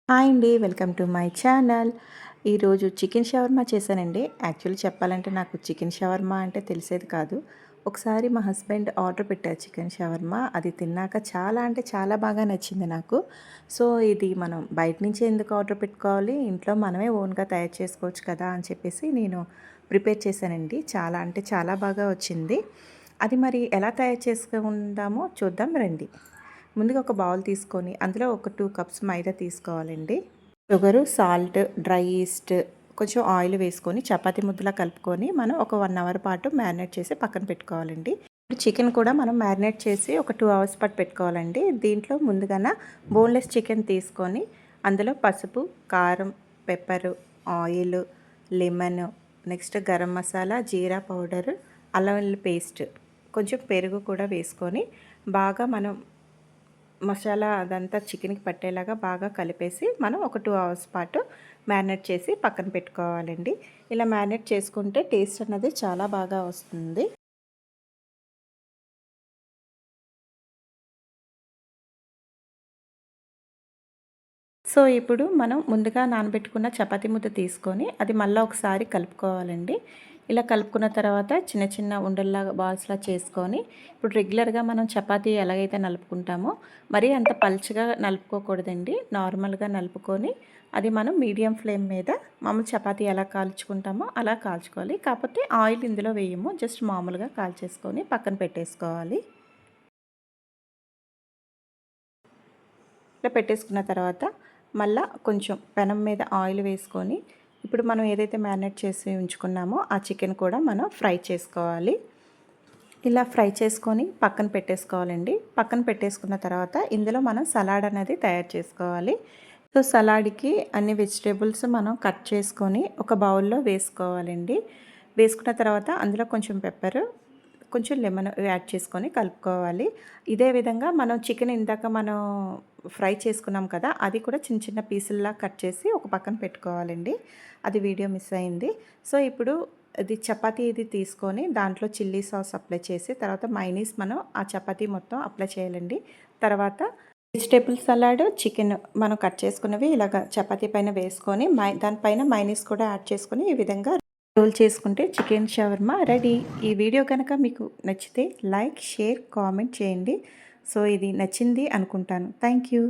Hi అండి. Welcome to my channel. ఈరోజు chicken shawarma చేశానండి. యాక్చువల్లీ చెప్పాలంటే నాకు చికెన్ షవర్మా అంటే తెలిసేది కాదు. ఒకసారి మా హస్బెండ్ ఆర్డర్ పెట్టారు చికెన్ షవర్మా. అది తిన్నాక చాలా అంటే చాలా బాగా నచ్చింది నాకు. సో, ఇది మనం బయట నుంచి ఎందుకు ఆర్డర్ పెట్టుకోవాలి, ఇంట్లో మనమే ఓన్‌గా తయారు చేసుకోవచ్చు కదా అని చెప్పేసి నేను ప్రిపేర్ చేశానండి. చాలా అంటే చాలా బాగా వచ్చింది. అది మరి ఎలా తయారు చేసుకుందామో చూద్దాం రండి. ముందుగా ఒక బౌల్ తీసుకొని అందులో ఒక 2 కప్స్ మైదా తీసుకోవాలండి. షుగరు, సాల్ట్, డ్రై ఈస్ట్, కొంచెం ఆయిల్ వేసుకొని చపాతీ ముద్దలా కలుపుకొని మనం ఒక 1 అవర్ పాటు మ్యారినేట్ చేసి పక్కన పెట్టుకోవాలండి. చికెన్ కూడా మనం మ్యారినేట్ చేసి ఒక 2 అవర్స్ పాటు పెట్టుకోవాలండి. దీంట్లో ముందుగాన బోన్లెస్ చికెన్ తీసుకొని అందులో పసుపు, కారం, pepper, oil, lemon, next garam masala, జీరా పౌడర్, అల్లం వెల్లుల్లి పేస్ట్, కొంచెం పెరుగు కూడా వేసుకొని బాగా మనం మసాలా అదంతా చికెన్కి పట్టేలాగా బాగా కలిపేసి మనం ఒక 2 అవర్స్ పాటు మ్యారినేట్ చేసి పక్కన పెట్టుకోవాలండి. ఇలా మ్యారినేట్ చేసుకుంటే టేస్ట్ అన్నది చాలా బాగా వస్తుంది. సో, ఇప్పుడు మనం ముందుగా నానబెట్టుకున్న చపాతీ ముద్ద తీసుకొని అది మళ్ళీ ఒకసారి కలుపుకోవాలండి. ఇలా కలుపుకున్న తర్వాత చిన్న చిన్న ఉండల్లాగా బాల్స్‌లా చేసుకొని ఇప్పుడు రెగ్యులర్‌గా మనం చపాతీ ఎలాగైతే నలుపుకుంటామో మరీ అంత పల్చగా నలుపుకోకూడదండి. నార్మల్‌గా నలుపుకొని అది మనం మీడియం ఫ్లేమ్ మీద మామూలు చపాతీ ఎలా కాల్చుకుంటామో అలా కాల్చుకోవాలి. కాకపోతే ఆయిల్ ఇందులో వేయము. జస్ట్ మామూలుగా కాల్చేసుకొని పక్కన పెట్టేసుకోవాలి. ఇట్లా పెట్టేసుకున్న తర్వాత మళ్ళా కొంచెం పెనం మీద ఆయిల్ వేసుకొని ఇప్పుడు మనం ఏదైతే మ్యారినేట్ చేసి ఉంచుకున్నామో ఆ చికెన్ కూడా మనం ఫ్రై చేసుకోవాలి. ఇలా ఫ్రై చేసుకొని పక్కన పెట్టేసుకోవాలండి. పక్కన పెట్టేసుకున్న తర్వాత ఇందులో మనం సలాడ్ అనేది తయారు చేసుకోవాలి. సో, సలాడ్‌కి అన్ని వెజిటేబుల్స్ మనం కట్ చేసుకొని ఒక బౌల్‌లో వేసుకోవాలండి. వేసుకున్న తర్వాత అందులో కొంచెం పెప్పరు, కొంచెం లెమన్ యాడ్ చేసుకొని కలుపుకోవాలి. ఇదే విధంగా మనం చికెన్ ఇందాక మనం ఫ్రై చేసుకున్నాం కదా! అది కూడా చిన్న చిన్న పీసుల్లా కట్ చేసి ఒక పక్కన పెట్టుకోవాలండి. అది వీడియో మిస్ అయింది. సో, ఇప్పుడు ఇది చపాతీ ఇది తీసుకొని దాంట్లో చిల్లీ సాస్ అప్లై చేసి తర్వాత మైనీస్ మనం ఆ చపాతీ మొత్తం అప్లై చేయాలండి. తర్వాత వెజిటేబుల్ సలాడ్, చికెన్ మనం కట్ చేసుకున్నవి ఇలాగ చపాతీ పైన వేసుకొని దానిపైన మైనీస్ కూడా యాడ్ చేసుకొని ఈ విధంగా రోల్ చేసుకుంటే చికెన్ షవర్మా రెడీ. ఈ వీడియో కనుక మీకు నచ్చితే లైక్, షేర్, కామెంట్ చేయండి. సో, ఇది నచ్చింది అనుకుంటాను. Thank you.